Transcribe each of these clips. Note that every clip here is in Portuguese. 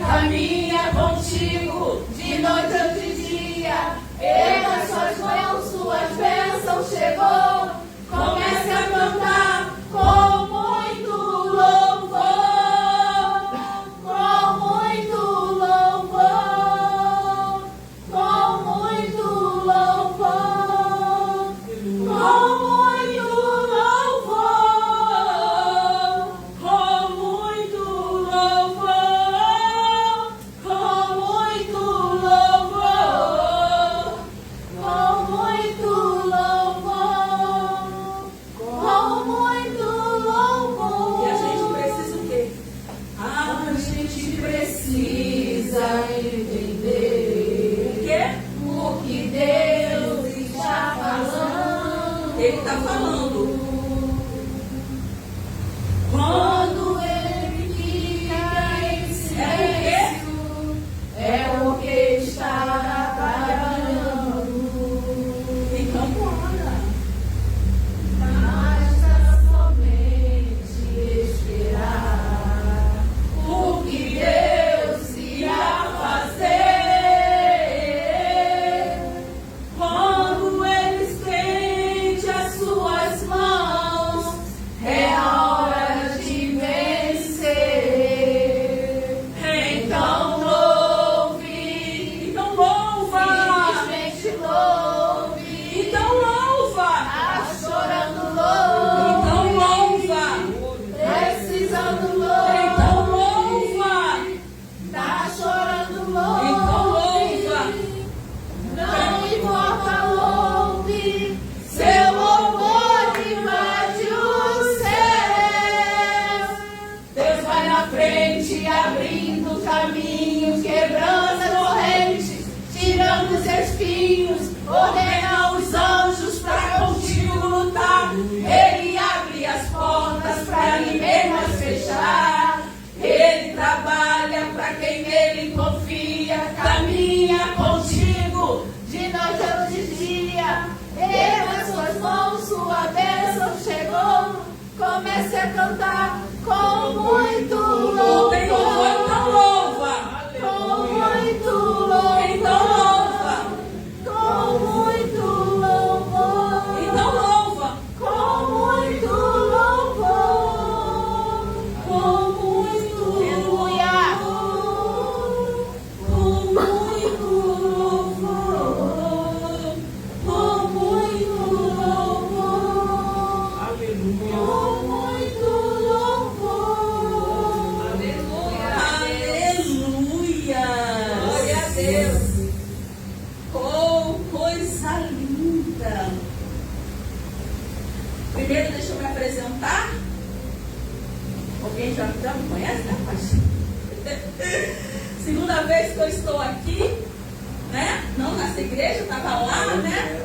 Caminha contigo de noite ou de dia. Erga suas mãos, suas bênçãos chegou. Comece a cantar com muito louvor, com muito louvor, com muito louvor, com muito louvor, com muito louvor. Ele está falando. Quando ele fica em silêncio, é porque está trabalhando. Então, bora. Basta somente esperar o que Deus irá fazer. Quando ele estende as suas mãos, É a hora de vencer. Então louve, então louva. simplesmente louve. Então louva. Tá chorando, louve. Então louva. Precisando, louve. Então louva. Tá chorando, louve. Então louva. Não importa, louve. Seu louvor invade os céus. Deus vai na frente, abrindo caminhos, quebrando as correntes, tirando os espinhos, ordena os anjos para contigo lutar. Ele abre as portas para ninguém mais fechar. Ele trabalha para quem nele confia, caminha contigo de noite ou de dia. Erga suas mãos, sua bênção chegou. Comece a cantar com muito louvor. Tem louvor, então louva. Com muito louvor. Então louva. Com muito louvor. Então louva. Com muito louvor. Com muito louvor. Com muito louvor. Com muito louvor. Aleluia. Com muito louvor. Aleluia. Glória a Deus. Oh, coisa linda. Primeiro, deixa eu me apresentar. Alguém já me conhece, né, Paixão? Segunda vez que eu estou aqui, né? Não nessa igreja, estava lá, né?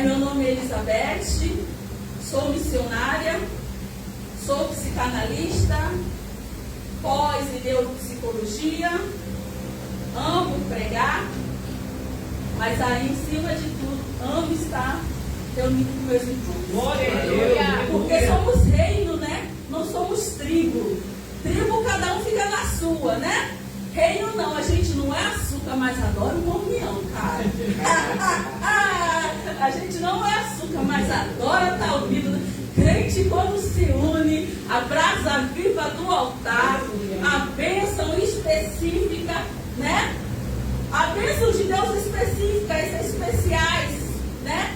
Meu nome é Elizabeth, sou missionária, sou psicanalista, pós em neuropsicologia, amo pregar, mas aí, em cima de tudo, amo estar reunido com meus irmãos. Porque somos reino, né? Não somos tribo. Tribo, cada um fica na sua, né? Reino não, a gente não é açúcar, mas adora uma união, cara. A gente não é açúcar, mas adora estar unido. Crente, quando se une, a brasa viva do altar, a bênção específica, né? A bênção de Deus específicas, especiais, né?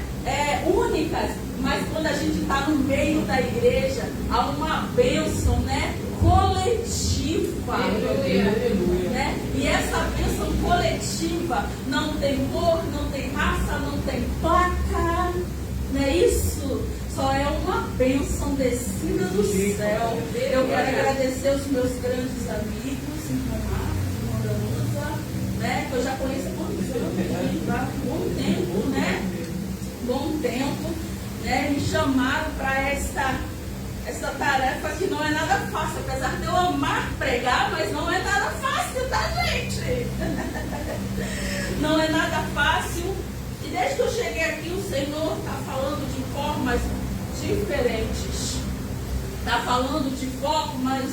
Únicas, mas quando a gente está no meio da igreja, há uma bênção, né? Coletiva. Aleluia. Né? E essa bênção coletiva não tem cor, não tem raça, não tem placa, não é isso? Só é uma bênção descida do céu. Eu quero agradecer os meus grandes amigos, irmão Marcos, irmã Danusa, né? Que eu já conheço há muitos anos, há bom tempo, né? Bom tempo, né? Me chamaram para essa tarefa que não é nada fácil, apesar de eu amar pregar, mas não é nada fácil, tá, gente? Não é nada fácil. E desde que eu cheguei aqui, o Senhor está falando de formas diferentes. Está falando de formas,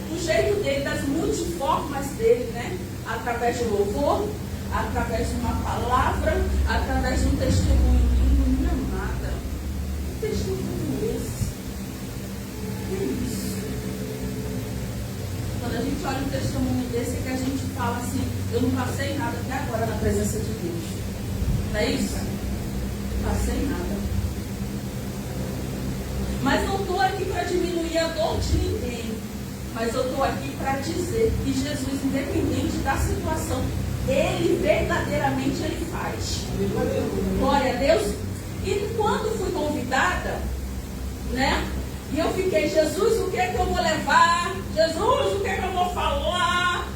do jeito dele, das multiformas dele, né? Através do louvor, através de uma palavra, através de um testemunho lindo. Minha amada, que testemunho é esse? Que isso? Quando a gente olha um testemunho desse, é que a gente fala assim: eu não passei nada até agora na presença de Deus. Não é isso? Não passei nada. Mas não estou aqui para diminuir a dor de ninguém. Mas eu estou aqui para dizer que Jesus, independente da situação, Ele verdadeiramente Ele faz. Glória a Deus. E quando fui convidada, né? E eu fiquei: Jesus, o que é que eu vou levar? Jesus, o que é que eu vou falar?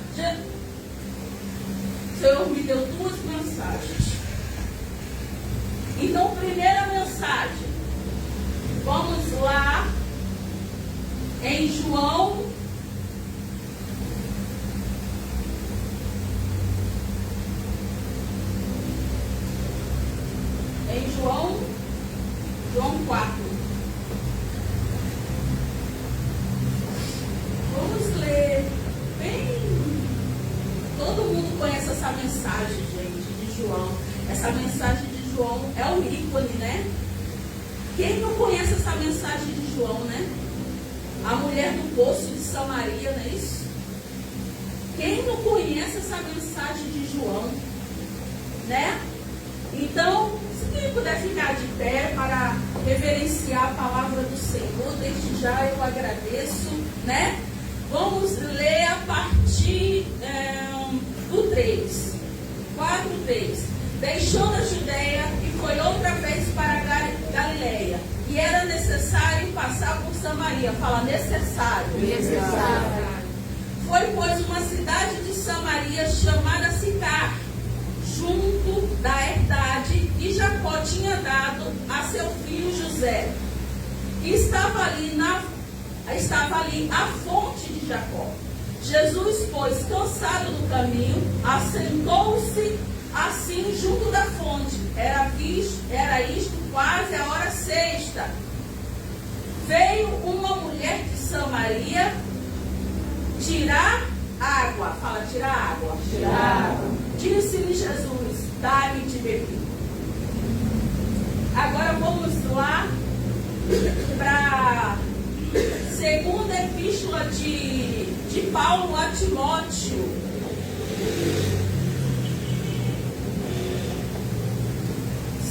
O Senhor me deu duas mensagens. Então, primeira mensagem. Vamos lá em João. João 4. Vamos ler bem. Todo mundo conhece essa mensagem, gente, de João. Essa mensagem de João é o ícone, né? Quem não conhece essa mensagem de João, né? A mulher do poço de Samaria, não é isso? Quem não conhece essa mensagem de João, né? Então, se quem puder ficar de pé para reverenciar a palavra do Senhor, desde já eu agradeço, né? Vamos ler a partir do 3. 4:3. Deixou a Judeia e foi outra vez para Galileia. E era necessário passar por Samaria. Fala, necessário. Foi, pois, uma cidade de Samaria chamada Sicar, junto da herdade que Jacó tinha dado a seu filho José. E estava ali a fonte de Jacó. Jesus, pois, cansado do caminho, assentou-se assim junto da fonte. Era isto quase a hora sexta. Veio uma mulher de Samaria tirar água. Fala, tirar água. Tirar água. Disse-lhe Jesus: dá-me de beber. Agora vamos lá para a segunda epístola de Paulo a Timóteo.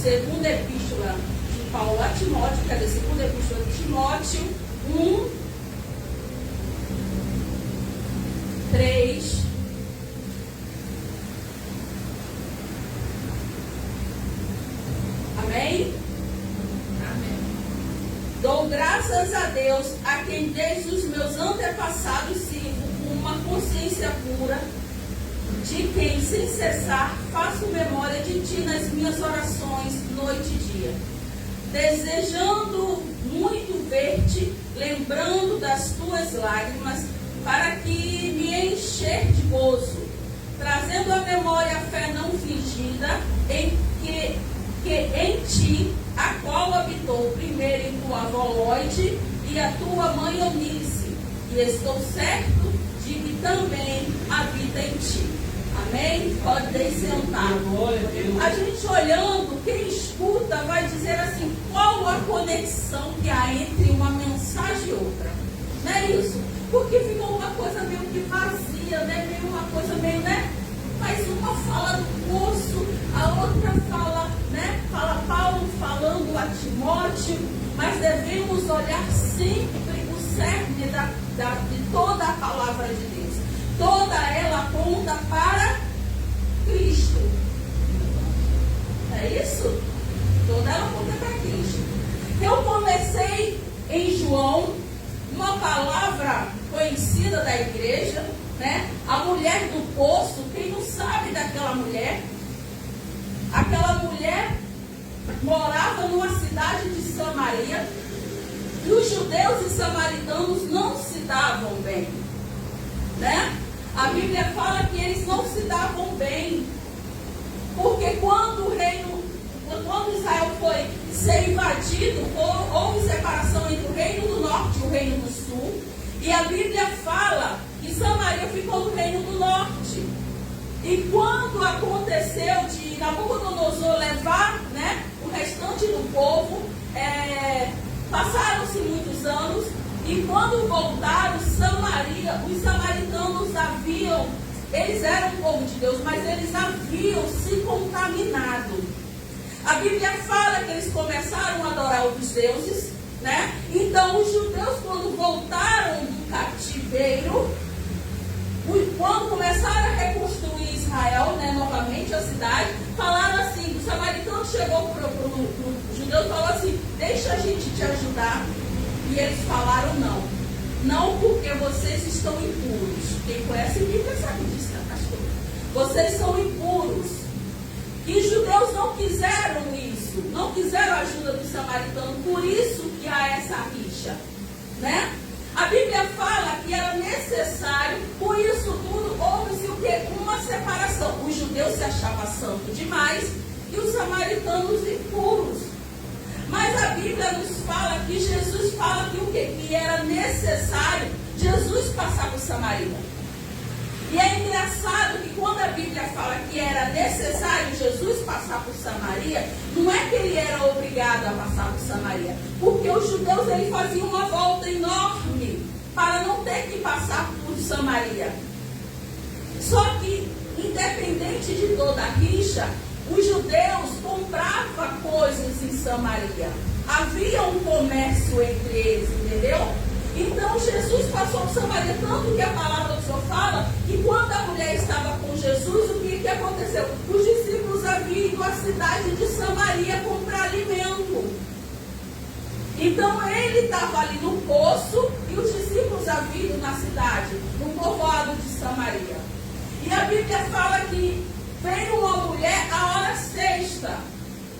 Segunda epístola de Paulo a Timóteo, quer dizer, segunda epístola de Timóteo 1:3. Amém? Amém. Dou graças a Deus, a quem desde os meus antepassados sirvo com uma consciência pura, de quem sem cessar faço memória de ti nas minhas orações, noite e dia, desejando muito ver-te, lembrando das das tuas lágrimas, para que me encher de gozo, trazendo à memória a fé não fingida, que em ti, a qual habitou primeiro em tua avó Loide e a tua mãe Eunice, e estou certo de que também habita em ti. Amém? Pode sentar. A gente olhando, quem escuta vai dizer assim, qual a conexão que há entre uma mensagem e outra? Não é isso? Porque ficou uma coisa meio que vazia, né? Meio uma coisa meio, né? Mas uma fala do poço, a outra fala, né? Fala Paulo falando a Timóteo, mas devemos olhar sempre o cerne de toda a palavra de Deus. Toda ela aponta para Cristo. É isso? Toda ela aponta para Cristo. Eu comecei em João, uma palavra conhecida da igreja, né? A mulher do poço. Quem não sabe daquela mulher? Aquela mulher morava numa cidade de Samaria e os judeus e samaritanos não se davam bem, né? A Bíblia fala que eles não se davam bem, porque quando Israel foi ser invadido, houve separação entre o reino do norte e o reino do sul, e a Bíblia fala que Samaria ficou no reino do norte. E quando aconteceu de Nabucodonosor levar, né, o restante do povo, passaram-se muitos anos, e quando voltaram, Samaria, os samaritanos eles eram o povo de Deus, mas eles haviam se contaminado. A Bíblia fala que eles começaram a adorar outros deuses, né? Então os judeus, quando voltaram do cativeiro, quando começaram a reconstruir Israel, né, novamente a cidade, falaram assim, o samaritano chegou para o judeu e falou assim, deixa a gente te ajudar. E eles falaram não. Não porque vocês estão impuros. Quem conhece a Bíblia sabe disso, né, pastor? Vocês são impuros. E os judeus não quiseram isso. Não quiseram a ajuda do samaritano. Por isso que há essa rixa, né? A Bíblia fala que era necessário, por isso tudo, houve-se o quê? Uma separação. Os judeus se achavam santos demais e os samaritanos impuros. Mas a Bíblia nos fala que Jesus fala que o quê? Que era necessário Jesus passar por Samaria. E é engraçado que quando a Bíblia fala que era necessário Jesus passar por Samaria, não é que ele era obrigado a passar por Samaria, porque os judeus eles faziam uma volta enorme para não ter que passar por Samaria. Só que, independente de toda a rixa, os judeus compravam coisas em Samaria. Havia um comércio entre eles, entendeu? Então Jesus passou por Samaria, tanto que a palavra do Senhor fala que quando a mulher estava com Jesus, o que aconteceu? Os discípulos haviam ido à cidade de Samaria comprar alimento. Então ele estava ali no poço e os discípulos haviam ido na cidade, no povoado de Samaria. E a Bíblia fala que veio uma mulher à hora sexta.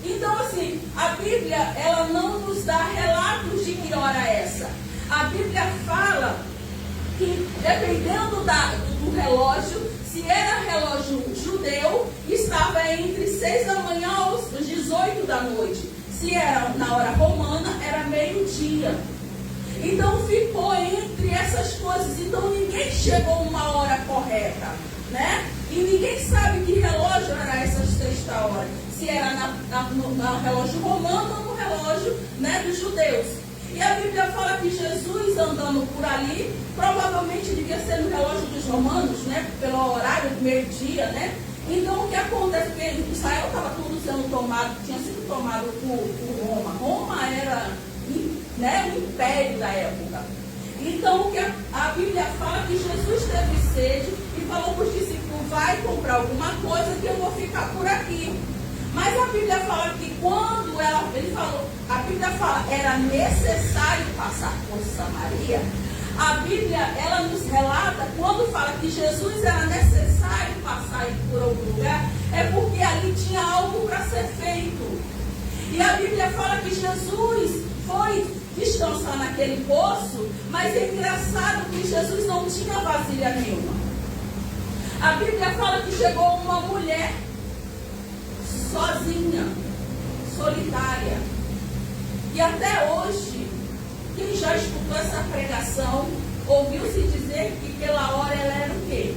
Então assim, a Bíblia ela não nos dá relatos de que hora é essa. A Bíblia fala que, dependendo do relógio, se era relógio judeu, estava entre 6 da manhã aos 18 da noite. Se era na hora romana, era meio-dia. Então ficou entre essas coisas. Então ninguém chegou uma hora correta, né? E ninguém sabe que relógio era essa sexta hora. Se era no relógio romano ou no relógio, né, dos judeus. E a Bíblia fala que Jesus andando por ali, provavelmente devia ser no relógio dos romanos, né? Pelo horário do meio-dia, né? Então o que acontece? Porque Israel estava tudo sendo tomado, tinha sido tomado por Roma. Roma era, né, o império da época. Então o que a Bíblia fala que Jesus teve sede e falou para os discípulos, vai comprar alguma coisa que eu vou ficar por aqui. Mas a Bíblia fala que quando ele falou, a Bíblia fala, era necessário passar por Samaria. A Bíblia, ela nos relata, quando fala que Jesus era necessário passar por algum lugar, é porque ali tinha algo para ser feito. E a Bíblia fala que Jesus foi descansar naquele poço, mas é engraçado que Jesus não tinha vasilha nenhuma. A Bíblia fala que chegou uma mulher sozinha, solitária. E até hoje, quem já escutou essa pregação, ouviu-se dizer que pela hora ela era o quê?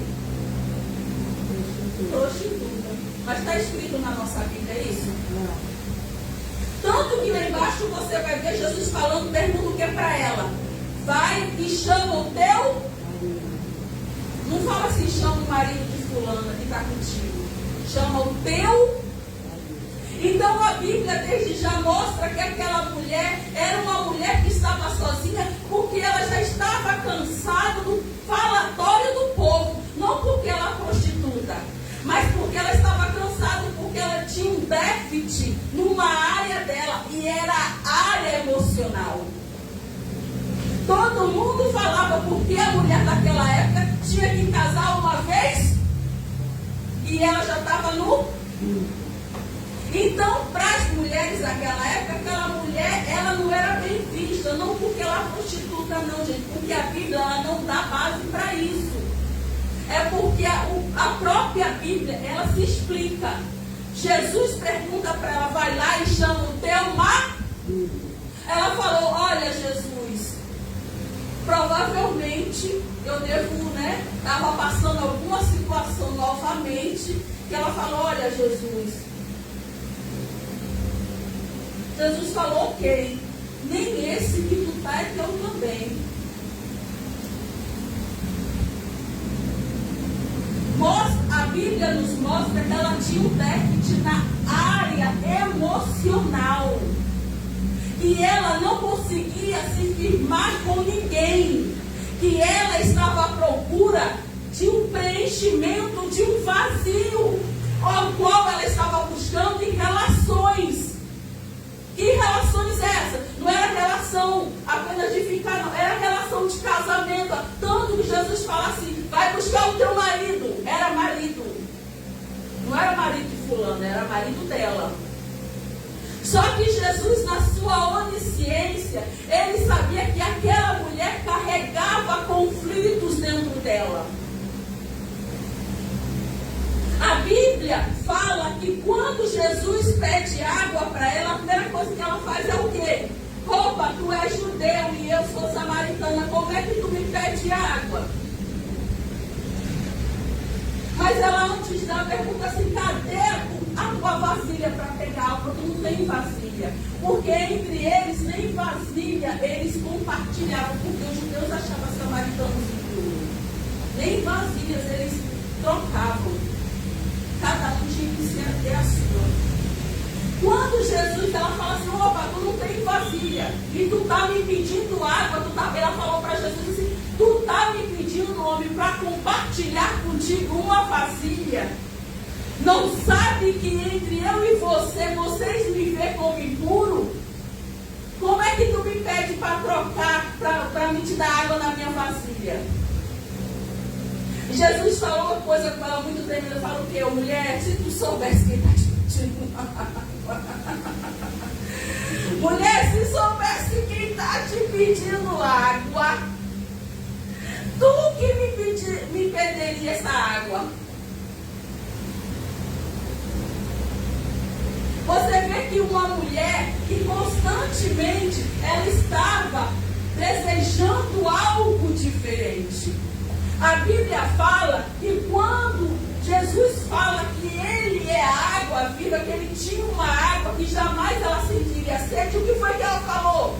Prostituta. Mas está escrito na nossa Bíblia, é isso? Não. Tanto que lá embaixo você vai ver Jesus falando, pergunta o que é para ela. Vai e chama o teu. Não fala assim, chama o marido de fulana que está contigo. Chama o teu. Então a Bíblia desde já mostra que aquela mulher era uma mulher que estava sozinha porque ela já estava cansada do falatório do povo. Não porque ela é prostituta, mas porque ela estava cansada, porque ela tinha um déficit numa área dela, e era a área emocional. Todo mundo falava porque a mulher daquela época tinha que casar uma vez e ela já estava no... Então, para as mulheres daquela época, aquela mulher, ela não era bem vista, não porque ela é prostituta não, gente, porque a Bíblia ela não dá base para isso. É porque a própria Bíblia, ela se explica. Jesus pergunta para ela, vai lá e chama o teu marido. Ela falou, olha Jesus, provavelmente eu devo, estava passando alguma situação novamente, que ela falou, olha Jesus. Jesus falou, ok, nem esse que tu tá é teu também. A Bíblia nos mostra que ela tinha um déficit na área emocional. Que ela não conseguia se firmar com ninguém. Que ela estava à procura de um preenchimento, de um vazio, ao qual ela estava buscando em relações. Que relações essas? Não era relação apenas de ficar, não. Era relação de casamento. Tanto que Jesus fala assim, vai buscar o teu marido. Era marido. Não era marido de fulano, era marido dela. Só que Jesus, na sua onisciência, ele sabia que aquela mulher carregava conflitos dentro dela. A Bíblia fala que quando Jesus pede água para ela, a primeira coisa que ela faz é o quê? Opa, tu és judeu e eu sou samaritana, como é que tu me pede água? Mas ela antes da pergunta assim, cadê a tua vasilha para pegar água? Tu não tem vasilha. Porque entre eles, nem vasilha, eles compartilhavam, porque os judeus achavam samaritanos impuros. Nem vasilhas eles trocavam. Cada um tinha que ser ter a sua. Quando Jesus, ela fala assim, opa, tu não tem vasilha, e tu tá me pedindo água, ela falou para Jesus assim, tu tá me pedindo, homem, para compartilhar contigo uma vasilha. Não sabe que entre eu e vocês me vê como impuro? Como é que tu me pede para trocar, para me te dar água na minha vasilha? Jesus falou uma coisa com ela muito tremenda. Falou o quê? Mulher, se tu soubesse quem está te pedindo água. Mulher, se soubesse quem está te pedindo água, tu que me pediria essa água. Você vê que uma mulher que constantemente ela estava desejando algo diferente. A Bíblia fala que quando Jesus fala que ele é a água viva, que ele tinha uma água que jamais ela sentiria sede, o que foi que ela falou?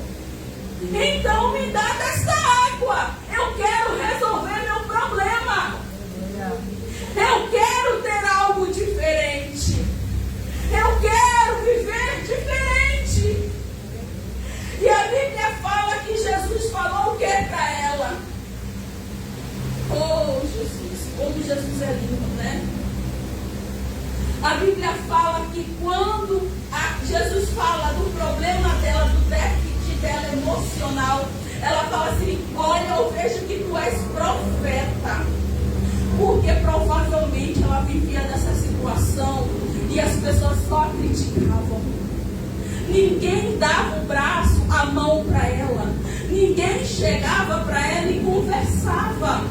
Então me dá dessa água, eu quero resolver meu problema, eu quero ter algo diferente, eu quero viver diferente. E a Bíblia fala que Jesus falou o que para ela? Oh, Jesus, como Jesus é lindo, né? A Bíblia fala que quando Jesus fala do problema dela, do déficit dela emocional, ela fala assim, olha, eu vejo que tu és profeta. Porque provavelmente ela vivia nessa situação e as pessoas só criticavam. Ninguém dava o braço, a mão para ela. Ninguém chegava para ela e conversava.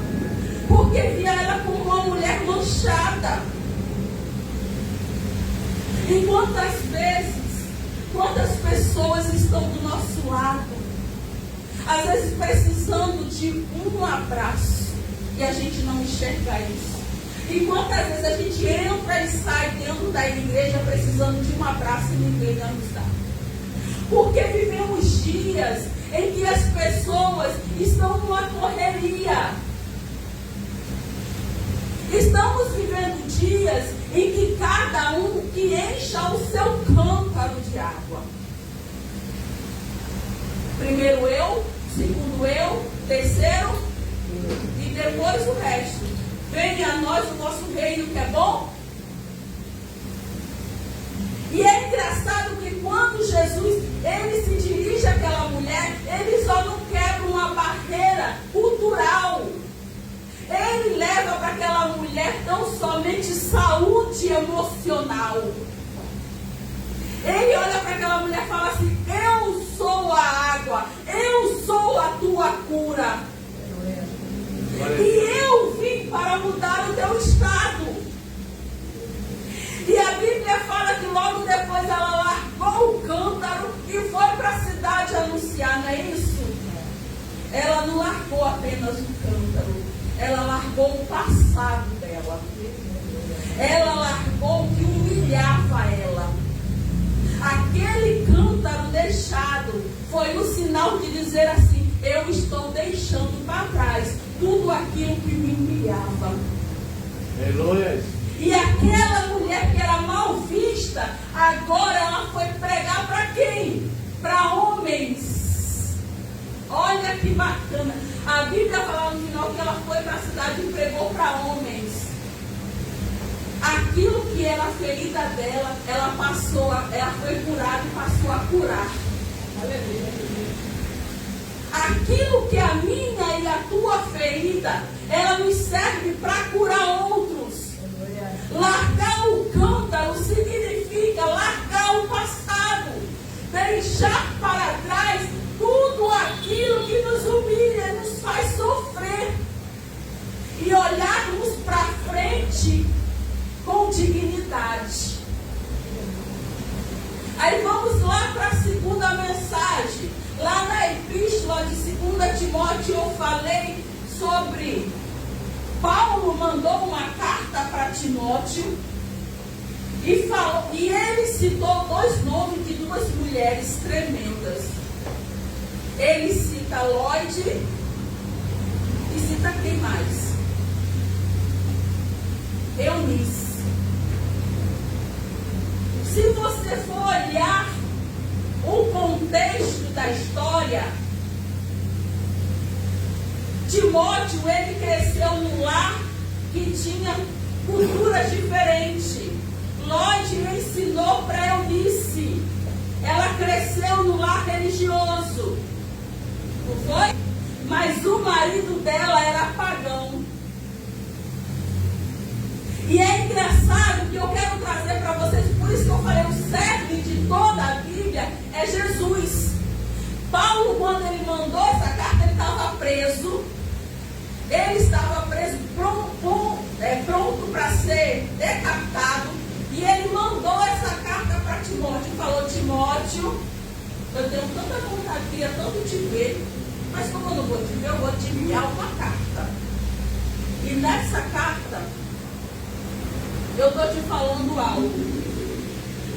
Porque via ela como uma mulher manchada. E quantas pessoas estão do nosso lado, às vezes precisando de um abraço, e a gente não enxerga isso. E quantas vezes a gente entra e sai dentro da igreja precisando de um abraço e ninguém nos dá. Porque vivemos dias em que as pessoas estão numa correria. Estamos vivendo dias em que cada um que encha o seu cântaro de água. Primeiro eu, segundo eu, terceiro e depois o resto. Venha a nós o nosso reino que é bom. E é engraçado que quando Jesus ele se dirige àquela mulher, ele só não quebra uma barreira cultural. Ele leva para aquela mulher tão somente saúde emocional. Ele olha para aquela mulher e fala assim: eu sou a água, eu sou a tua cura. E eu vim para mudar o teu estado. E a Bíblia fala que logo depois ela largou o cântaro e foi para a cidade anunciar, não é isso? Ela não largou apenas o cântaro, ela largou o passado dela. Ela largou o que humilhava ela. Aquele cântaro deixado foi o sinal de dizer assim: eu estou deixando para trás tudo aquilo que me humilhava. Aleluia. E aquela mulher que era mal vista, agora ela foi pregar para quem? Para homens. Olha que bacana. A Bíblia fala no final que ela foi para a cidade e pregou para homens. Aquilo que era a ferida dela, ela foi curada e passou a curar. Aquilo que a minha e a tua ferida, ela nos serve para curar outros. Largar o cântaro significa largar o passado, deixar para trás tudo aquilo que nos humilha, nos faz sofrer e olharmos para frente com dignidade. Aí vamos lá para a segunda mensagem. Lá na epístola de 2 Timóteo eu falei sobre Paulo mandou uma carta para Timóteo e ele citou 2 nomes de 2 mulheres tremendas. Ele cita Lloyd e cita quem mais? Eunice. Se você for olhar o contexto da história, Timóteo, ele cresceu num lar que tinha culturas diferentes. Lloyd ensinou para Eunice. Ela cresceu no lar religioso. Não foi? Mas o marido dela era pagão. E é engraçado que eu quero trazer para vocês, por isso que eu falei, o cerne de toda a Bíblia é Jesus. Paulo, quando ele mandou essa carta, ele estava preso. Ele estava preso, pronto para ser decapitado. E ele mandou essa carta para Timóteo. Falou: Timóteo, eu tenho tanta vontade, queria tanto te ver, mas como eu não vou te ver, eu vou te enviar uma carta. E nessa carta, eu estou te falando algo.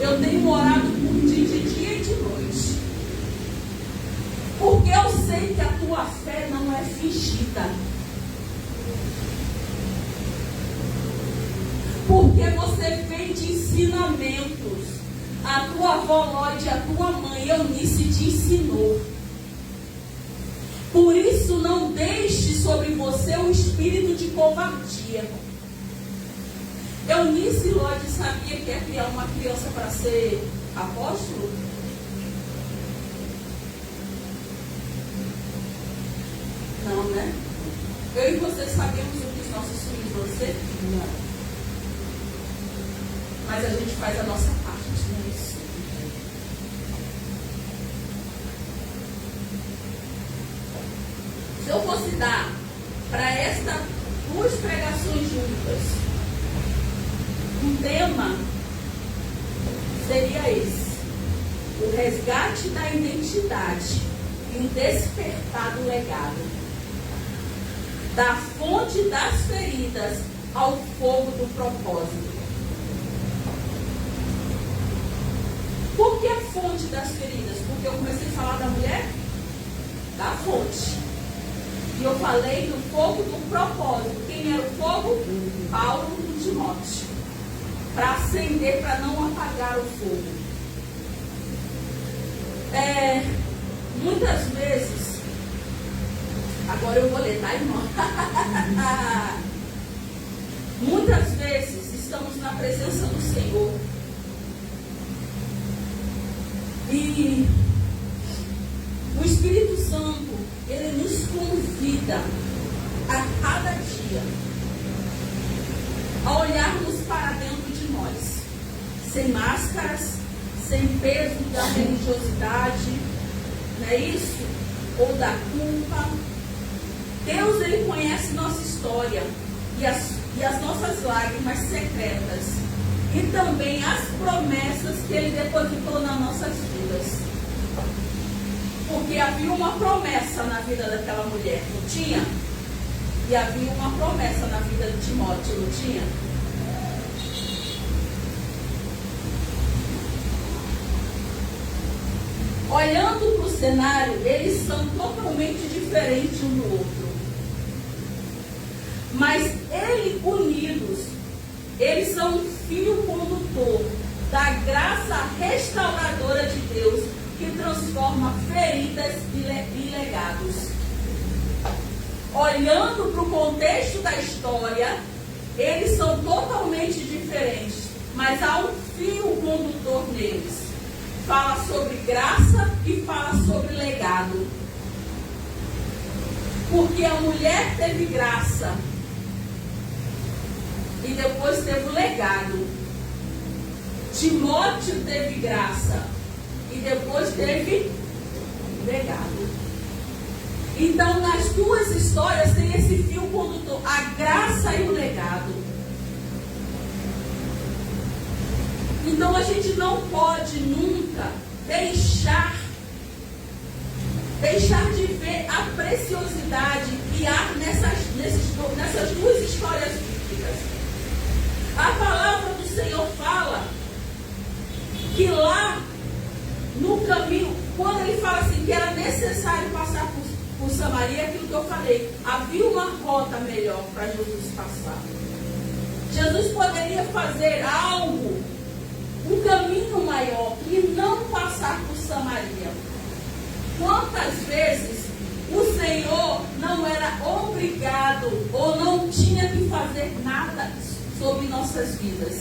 Eu tenho orado por ti de dia e de noite. Porque eu sei que a tua fé não é fingida. Porque você vem de ensinamentos. A tua avó Lloyd, a tua mãe Eunice te ensinou. Por isso não deixe sobre você um espírito de covardia. Eunice Lloyd sabia que ia criar uma criança para ser apóstolo? Não, né? Eu e você sabemos o que os nossos filhos vão ser? Não. Mas a gente faz a nossa parte, não é isso? Se eu fosse dar para estas 2 pregações juntas um tema, seria esse: o resgate da identidade e o despertar do legado, da fonte das feridas ao fogo do propósito. Por que a fonte das feridas? Porque eu comecei a falar da mulher, da fonte. E eu falei do fogo do propósito. Quem era o fogo? Paulo e Timóteo. Para acender, para não apagar o fogo. Muitas vezes, agora eu vou ler, tá, irmão? Muitas vezes estamos na presença do Senhor. E o Espírito Santo, ele nos convida a cada dia a olharmos para dentro de nós, sem máscaras, sem peso da religiosidade, não é isso? Ou da culpa. Deus, ele conhece nossa história e as nossas lágrimas secretas. E também as promessas que ele depositou nas nossas vidas. Porque havia uma promessa na vida daquela mulher, não tinha? E havia uma promessa na vida de Timóteo, não tinha? Olhando para o cenário, eles são totalmente diferentes um do outro. Mas eles unidos, eles são um fio condutor da graça restauradora de Deus que transforma feridas e legados. Olhando para o contexto da história, eles são totalmente diferentes, mas há um fio condutor neles. Fala sobre graça e fala sobre legado. Porque a mulher teve graça e depois teve o legado. Timóteo teve graça e depois teve legado. Então, nas 2 histórias tem esse fio condutor, a graça e o legado. Então, a gente não pode nunca deixar de ver a preciosidade que há nessas 2 histórias bíblicas. A palavra do Senhor fala que lá no caminho, quando ele fala assim que era necessário passar por Samaria, aquilo que eu falei, havia uma rota melhor para Jesus passar. Jesus poderia fazer algo, um caminho maior, e não passar por Samaria. Quantas vezes o Senhor não era obrigado ou não tinha que fazer nada sobre nossas vidas?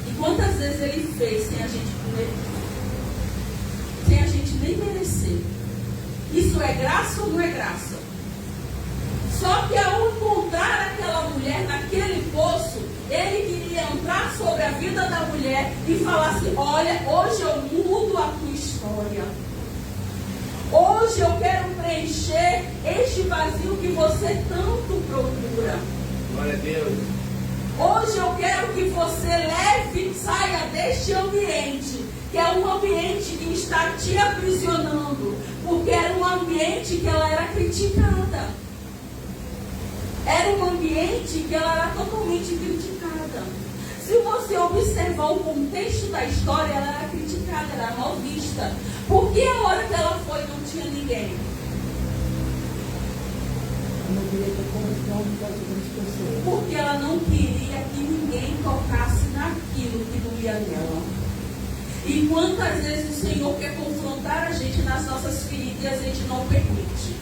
E quantas vezes ele fez sem a gente nem merecer? Isso é graça ou não é graça? Só que ao encontrar aquela mulher naquele poço, ele queria entrar sobre a vida da mulher e falar assim: olha, hoje eu mudo a tua história. Hoje eu quero preencher este vazio que você tanto procura. Glória a Deus. Hoje eu quero que você saia deste ambiente, que é um ambiente que está te aprisionando, porque era um ambiente que ela era criticada. Era um ambiente que ela era totalmente criticada. Se você observar o contexto da história, ela era criticada, ela era mal vista. Por que a hora que ela foi não tinha ninguém? Porque ela não queria que ninguém tocasse naquilo que doía nela. E quantas vezes o Senhor quer confrontar a gente nas nossas feridas e a gente não permite?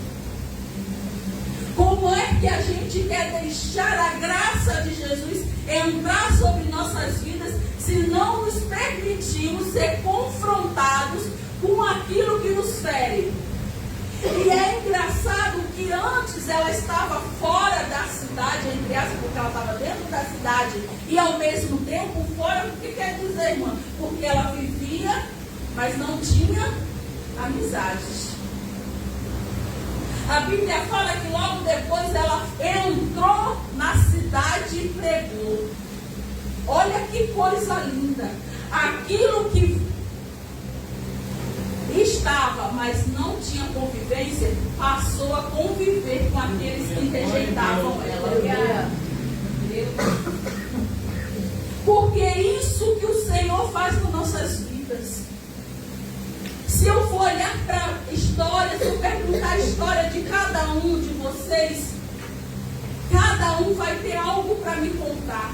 Como é que a gente quer deixar a graça de Jesus entrar sobre nossas vidas se não nos permitimos ser confrontados com aquilo que nos fere? E é engraçado que antes ela estava fora da cidade, entre aspas, porque ela estava dentro da cidade e ao mesmo tempo fora. O que quer dizer, irmã? Porque ela vivia, mas não tinha amizades. A Bíblia fala que logo depois ela entrou na cidade e pregou. Olha que coisa linda. Aquilo que estava, mas não tinha convivência, passou a conviver com aqueles que rejeitavam ela. Porque é isso que o Senhor faz com nossas vidas. Se eu for olhar para a história, se eu perguntar a história de cada um de vocês, cada um vai ter algo para me contar.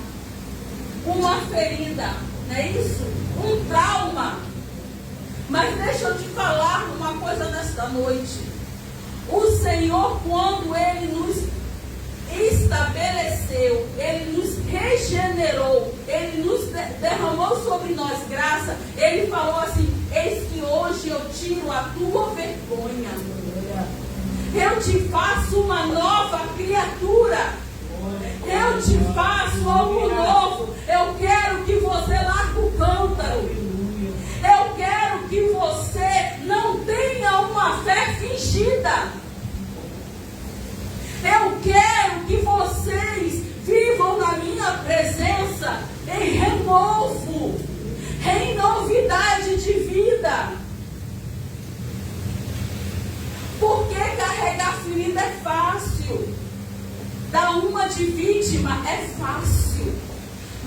Uma ferida, não é isso? Um trauma. Mas deixa eu te falar uma coisa nesta noite. O Senhor, quando Ele nos estabeleceu, Ele nos regenerou, Ele nos derramou sobre nós graça, Ele falou assim: eis que hoje eu tiro a tua vergonha, eu te faço uma nova criatura, eu te faço algo novo. Eu quero que você largue o cântaro, eu quero que você não tenha uma fé fingida. Eu quero que vocês vivam na minha presença em renovo, em novidade de vida. Porque carregar ferida é fácil, dar uma de vítima é fácil,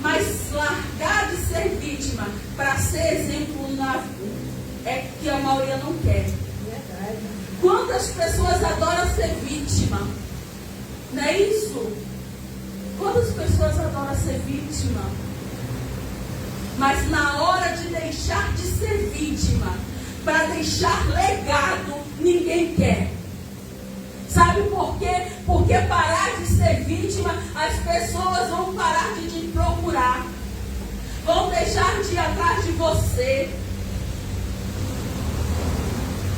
mas largar de ser vítima para ser exemplo na vida é que a maioria não quer. Quantas pessoas adoram ser vítima? Não é isso? Quantas pessoas adoram ser vítima? Mas na hora de deixar de ser vítima, para deixar legado, ninguém quer. Sabe por quê? Porque parar de ser vítima, as pessoas vão parar de te procurar, vão deixar de ir atrás de você.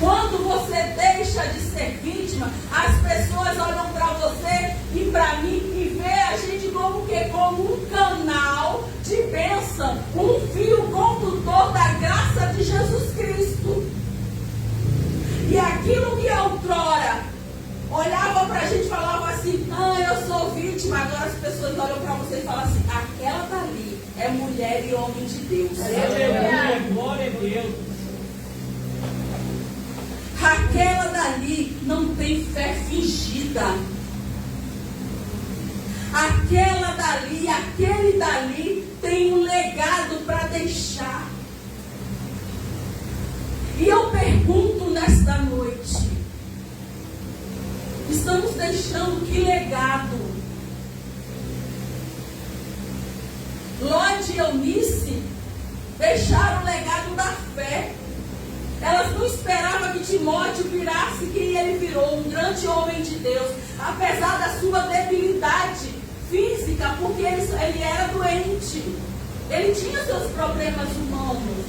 Quando você deixa de ser vítima, as pessoas olham para você e para mim e vê a gente como o quê? Como um canal de bênção, um fio condutor da graça de Jesus Cristo. E aquilo que outrora olhava para a gente e falava assim: ah, eu sou vítima. Agora as pessoas olham para você e falam assim: aquela dali é mulher e homem de Deus. Aleluia, glória a Deus. Aquela dali não tem fé fingida. Aquela dali, aquele dali tem um legado para deixar. E eu pergunto nesta noite: estamos deixando que legado? Ló e Eunice deixaram o legado da fé. Elas não esperavam que Timóteo virasse quem ele virou, um grande homem de Deus, apesar da sua debilidade física, porque ele era doente, ele tinha seus problemas humanos,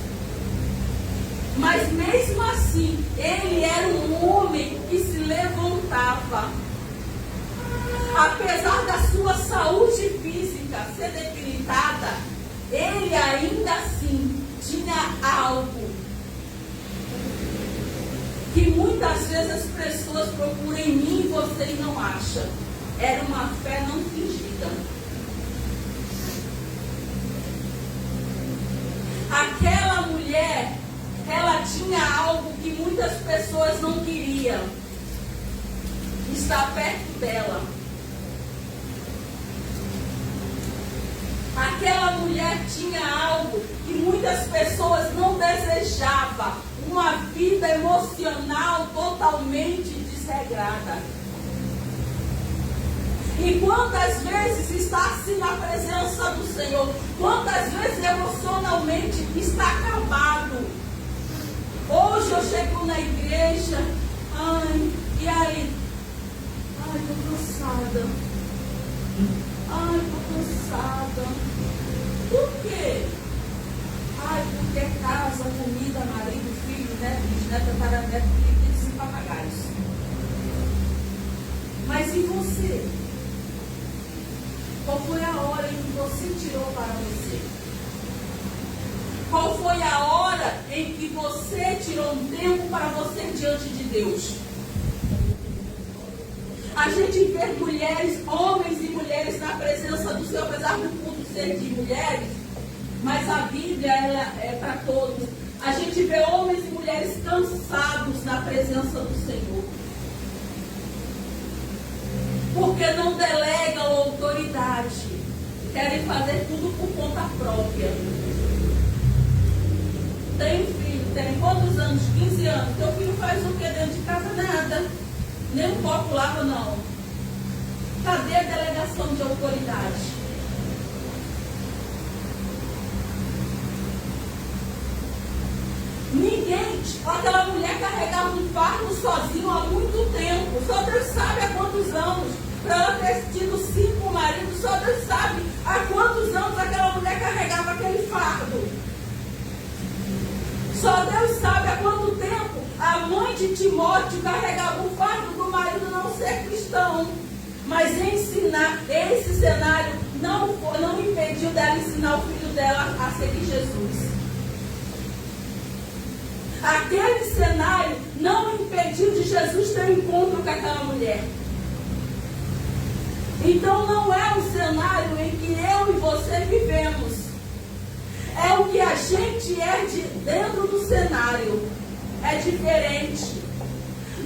mas mesmo assim, ele era um homem que se levantava. Apesar da sua saúde física ser debilitada, ele ainda assim tinha algo que muitas vezes as pessoas procuram em mim e você não acham. Era uma fé não fingida. Aquela mulher, ela tinha algo que muitas pessoas não queriam. Estar perto dela. Aquela mulher tinha algo que muitas pessoas não desejavam. Uma vida emocional totalmente desregrada. E quantas vezes está assim na presença do Senhor? Quantas vezes emocionalmente está acabado? Hoje eu chego na igreja, e aí? Estou cansada. Estou cansada. Por quê? Porque casa, comida, marido, filho, neto, bisneto, tataraneto, filhos e papagaios. Mas e você? Qual foi a hora em que você tirou para você? Qual foi a hora em que você tirou um tempo para você diante de Deus? A gente vê mulheres, homens e mulheres na presença do Senhor, apesar do culto ser de mulheres, mas a Bíblia ela é para todos. A gente vê homens e mulheres cansados na presença do Senhor. Porque não delegam autoridade. Querem fazer tudo por conta própria. Tem filho, tem quantos anos? 15 anos. Teu filho faz o que dentro de casa? Nada. Nem um copo lava, não. Cadê a delegação de autoridade? Ninguém, aquela mulher carregava um fardo sozinho há muito tempo. Só Deus sabe há quantos anos. Para ela ter tido 5 maridos, só Deus sabe há quantos anos aquela mulher carregava aquele fardo. Só Deus sabe há quanto tempo a mãe de Timóteo carregava o fardo do marido não ser cristão. Mas ensinar, esse cenário não impediu dela ensinar o filho dela a seguir Jesus. Aquele cenário não impediu de Jesus ter um encontro com aquela mulher. Então não é um cenário em que eu e você vivemos. É o que a gente é de dentro do cenário. É diferente.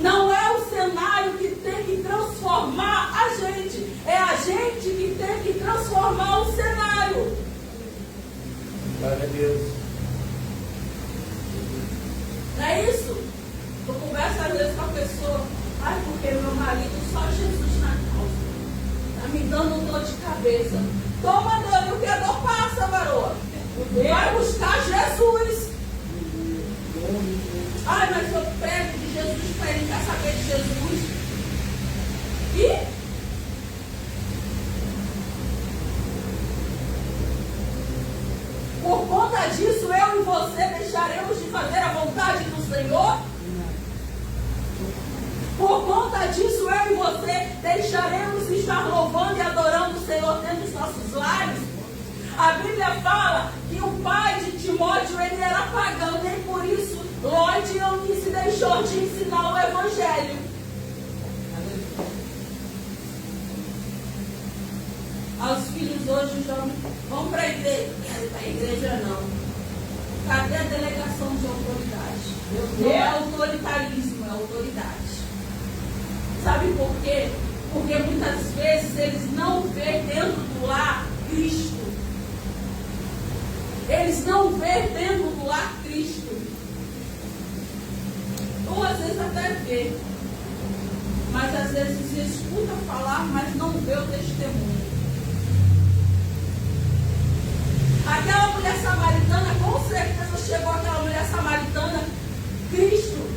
Não é o cenário que tem que transformar a gente. É a gente que tem que transformar o cenário. Glória a Deus. Não é isso? Eu converso às vezes com a pessoa. Ai, porque meu marido só Jesus na causa. Está me dando dor de cabeça. Toma dor, e o que a dor passa, varoa? Vai buscar Jesus. Ai, mas eu prego de Jesus para ele, quer saber de Jesus. E? Por conta disso, eu e você deixaremos de fazer a vontade do Senhor? Por conta disso, eu e você deixaremos de estar louvando e adorando o Senhor dentro dos nossos lares? A Bíblia fala que o pai de Timóteo, ele era pagão, nem por isso Lloyd Eunice deixou de ensinar o Evangelho. Os filhos hoje já vão para a igreja. Para a igreja não. Cadê a delegação de autoridade? Não é autoritarismo, é autoridade. Sabe por quê? Porque muitas vezes eles não veem dentro do lar Cristo. Eles não veem dentro do lar Cristo. Ou às vezes até vê. Mas às vezes escuta falar, mas não vê o testemunho. Aquela mulher samaritana, com certeza chegou aquela mulher samaritana, Cristo.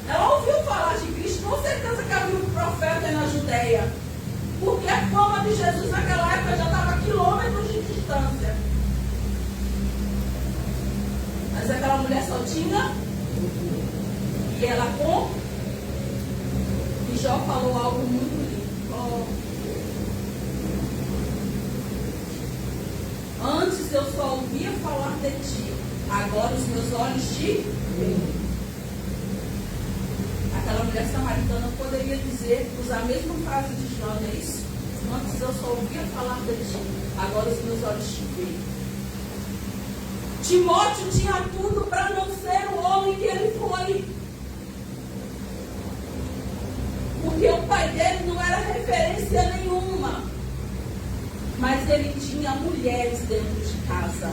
Ela ouviu falar de Cristo, com certeza que ela viu o profeta na Judeia. Porque a fama de Jesus naquela época já estava a quilômetros de distância. Mas aquela mulher só tinha, e ela com, e Jó falou algo muito lindo. Antes eu só ouvia falar de ti, agora os meus olhos te veem. Aquela mulher samaritana poderia dizer, usar a mesma frase de Jó, não é isso? Antes eu só ouvia falar de ti, agora os meus olhos te veem. Timóteo tinha tudo para não ser o homem que ele foi. Porque o pai dele não era referência nenhuma. Mas ele tinha mulheres dentro de casa.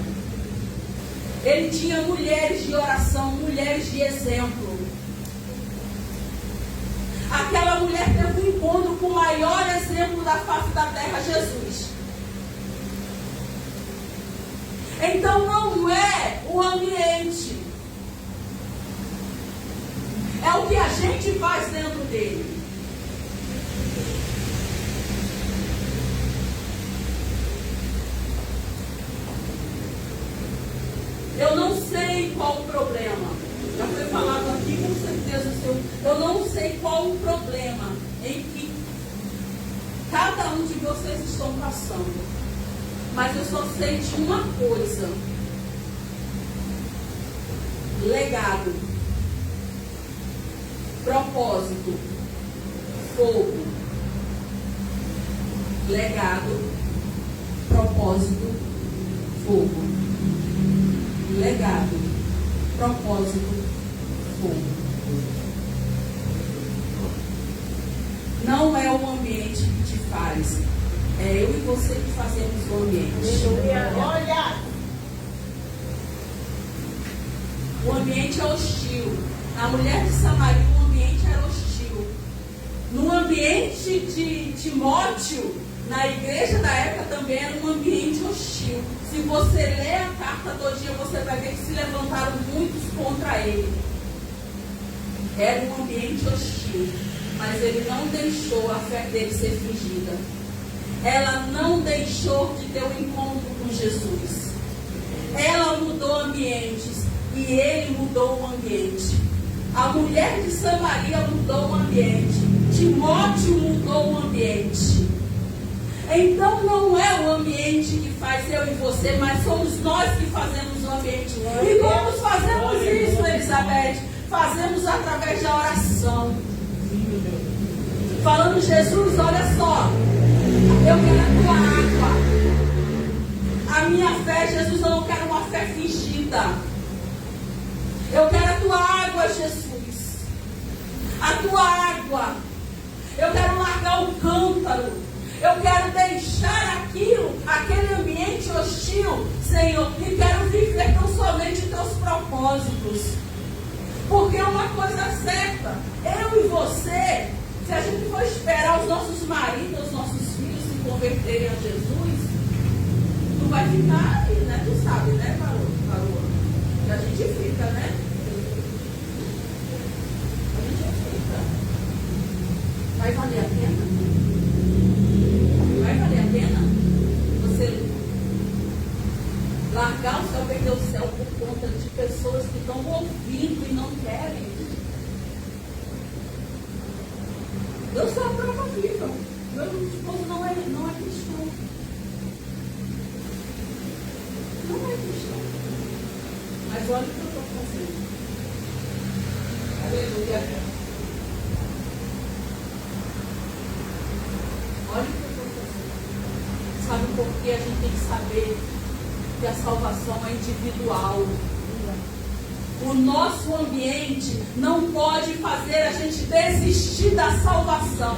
Ele tinha mulheres de oração, mulheres de exemplo. Aquela mulher teve um encontro com o maior exemplo da face da terra, Jesus. Então não é o ambiente. É o que a gente faz dentro dele. Eu não sei qual o problema. Já foi falado aqui com certeza. Eu não sei qual o problema em que cada um de vocês estão passando. Mas eu só sei de uma coisa. Legado. Propósito. Fogo. legado, propósito, fogo. Legado, propósito, fogo. Não é o ambiente que te faz, é eu e você que fazemos o ambiente. Olha! O ambiente é hostil. Na mulher de Samaria, o ambiente era hostil. No ambiente de Timóteo, na igreja da época também era um ambiente hostil. Se você ler a carta todinha, você vai ver que se levantaram muitos contra ele. Era um ambiente hostil. Mas ele não deixou a fé dele ser fingida. Ela não deixou de ter um encontro com Jesus. Ela mudou ambientes e ele mudou o ambiente. A mulher de Samaria mudou o ambiente. Timóteo mudou o ambiente. Então não é o ambiente que faz eu e você, mas somos nós que fazemos o ambiente. E como fazemos isso, Elizabeth? Fazemos através da oração. Falando, Jesus, olha só, eu quero a tua água. A minha fé, Jesus, eu não quero uma fé fingida. Eu quero a tua água, Jesus. A tua água. Eu quero largar o cântaro. Eu quero deixar aquele ambiente hostil, Senhor, e quero viver tão somente os teus propósitos. Porque é uma coisa certa, eu e você, se a gente for esperar os nossos maridos, os nossos filhos se converterem a Jesus, não vai ficar aí, né? Tu sabe, né, Maroa? E a gente fica, né? A gente fica. Vai valer a pena? Vai valer a pena você largar o céu, perder o céu por conta de pessoas que estão ouvindo e não querem? Eu sou a prova viva. Meu esposo não é cristão. Não é cristão. Mas olha o que eu estou fazendo. Aleluia. Olha o que eu estou fazendo. Sabe por que a gente tem que saber que a salvação é individual? O nosso ambiente não pode fazer a gente desistir da salvação.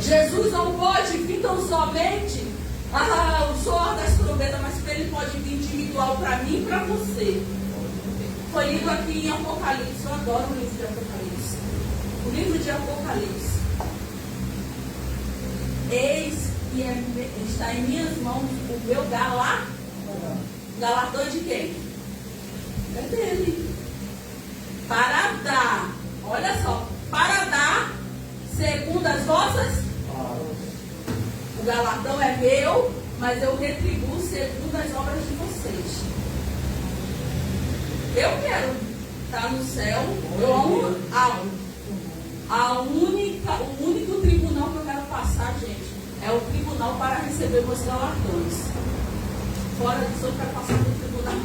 Jesus não pode vir tão somente o soar das trombetas, mas ele pode vir individual para mim e para você. Foi lido aqui em Apocalipse. Eu adoro o livro de Apocalipse. O livro de Apocalipse. Eis que está em minhas mãos o meu galardão. Galardão de quem? É dele. Para dar, olha só, para dar segundo as vossas. O galardão é meu, mas eu retribuo segundo as obras de vocês. Eu quero estar no céu. O único tribunal que eu quero passar, gente, é o tribunal para receber meus galardões. Fora disso, eu quero passar no tribunal.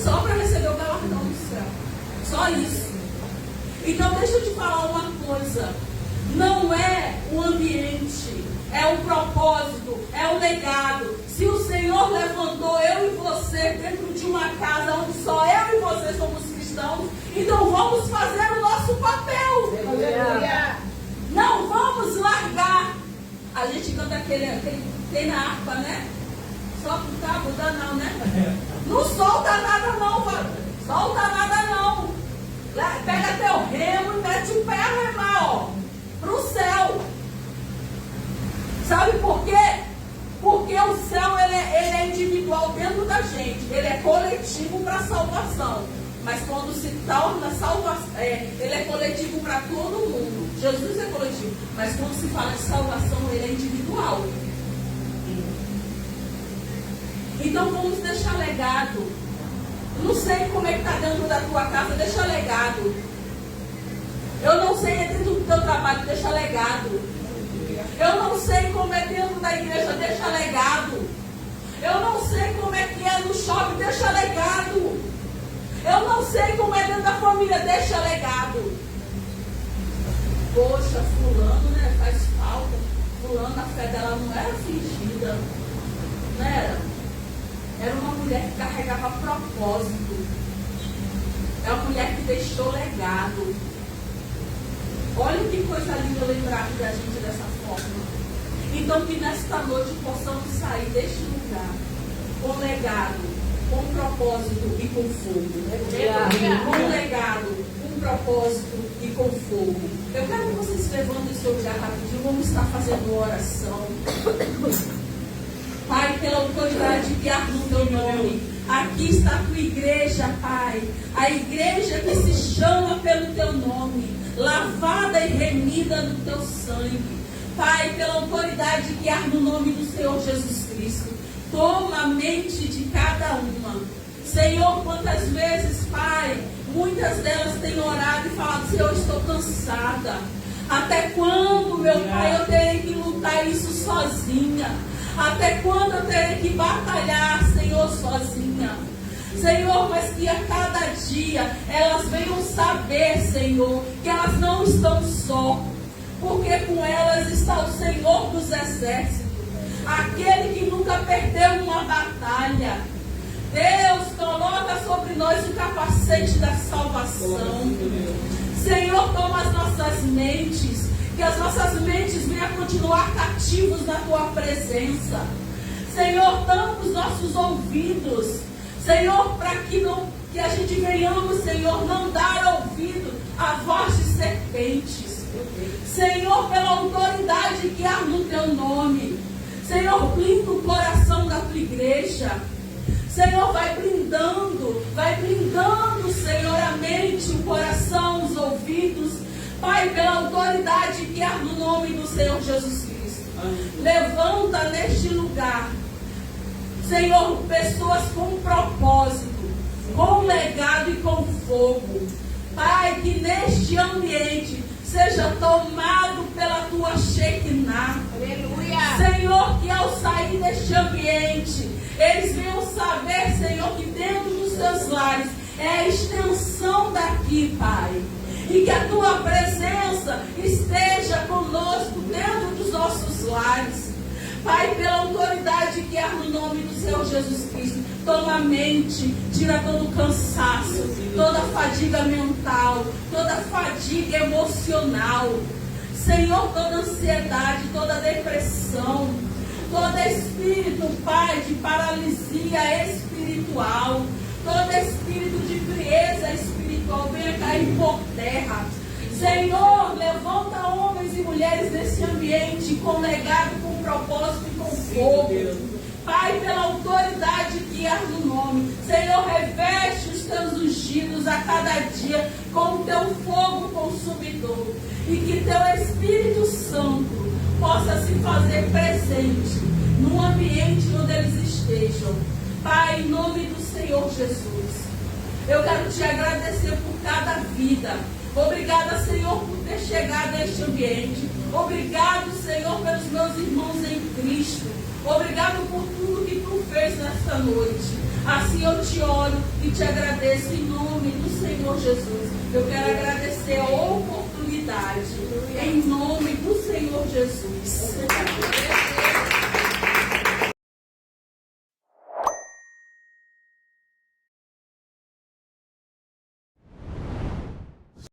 Só para receber o galardão do céu. Só isso. Então deixa eu te falar uma coisa. Não é o ambiente, é o propósito, é o legado. Se o Senhor levantou eu e você dentro de uma casa onde só eu e você somos cristãos, então vamos fazer o nosso papel. Não vamos largar. A gente canta aquele tem na harpa, né? Só pro cabo, dá não, né? Não solta nada não, solta nada não. Pega teu remo e mete o pé a remar, ó, pro céu. Sabe por quê? Porque o céu ele é individual dentro da gente, ele é coletivo para salvação. Mas quando se torna salvação, ele é coletivo para todo mundo. Jesus é coletivo, mas quando se fala de salvação, ele é individual. Então vamos deixar legado. Não sei como é que está dentro da tua casa, deixa legado. Eu não sei é dentro do teu trabalho, deixa legado. Eu não sei como é dentro da igreja, deixa legado. Eu não sei como é que é no shopping, deixa legado. Eu não sei como é dentro da família, deixa legado. poxa, fulano, né, faz falta. Fulano, a fé dela não era fingida. Não era? Era uma mulher que carregava propósito. É uma mulher que deixou legado. Olha que coisa linda lembrar da gente dessa forma. Então que nesta noite possamos sair deste lugar com legado, com propósito e com fogo. Com legado, com propósito e com fogo. Eu quero que vocês levantem o seu lugar rapidinho. Vamos estar fazendo oração. Pai, pela autoridade que há no teu nome, aqui está a tua igreja, Pai. A igreja que se chama pelo teu nome, lavada e remida no teu sangue. Pai, pela autoridade que há no nome do Senhor Jesus Cristo, toma a mente de cada uma. Senhor, quantas vezes, Pai, muitas delas têm orado e falado: Senhor, eu estou cansada. Até quando, meu Pai, eu terei que lutar isso sozinha? Até quando eu terei que batalhar, Senhor, sozinha? Senhor, mas que a cada dia elas venham saber, Senhor, que elas não estão só, porque com elas está o Senhor dos exércitos, aquele que nunca perdeu uma batalha. Deus, coloca sobre nós o capacete da salvação. Senhor, toma as nossas mentes, que as nossas mentes venham continuar cativos na tua presença. Senhor, tampa os nossos ouvidos, Senhor, para que a gente venhamos, Senhor, não dar ouvido à voz de serpentes. Senhor, pela autoridade que há no teu nome, Senhor, blinda o coração da tua igreja. Senhor, vai blindando, Senhor, a mente, o coração, os ouvidos. Pai, pela autoridade que há no nome do Senhor Jesus Cristo. Levanta neste lugar, Senhor, pessoas com propósito, com legado e com fogo. Pai, que neste ambiente seja tomado pela tua Shekinah. Aleluia. Senhor, que ao sair deste ambiente, eles venham saber, Senhor, que dentro dos seus lares é a extensão daqui, Pai. E que a tua presença esteja conosco dentro dos nossos lares. Pai, pela autoridade que há no nome do Senhor Jesus Cristo, toma a mente, tira todo o cansaço, toda a fadiga mental, toda a fadiga emocional. Senhor, toda ansiedade, toda depressão, todo espírito, Pai, de paralisia espiritual, todo espírito de frieza espiritual, venha cair por terra. Senhor, levanta homens e mulheres nesse ambiente com legado, com propósito e com fogo. Pai, pela autoridade que há no nome, Senhor, reveste os teus ungidos a cada dia com o teu fogo consumidor. E que teu Espírito Santo possa se fazer presente no ambiente onde eles estejam. Pai, em nome do Senhor Jesus, eu quero te agradecer por cada vida. Obrigada, Senhor, por ter chegado a este ambiente. Obrigado, Senhor, pelos meus irmãos em Cristo. Obrigado por tudo que tu fez nesta noite. Assim eu te oro e te agradeço em nome do Senhor Jesus. Eu quero agradecer a oportunidade em nome do Senhor Jesus.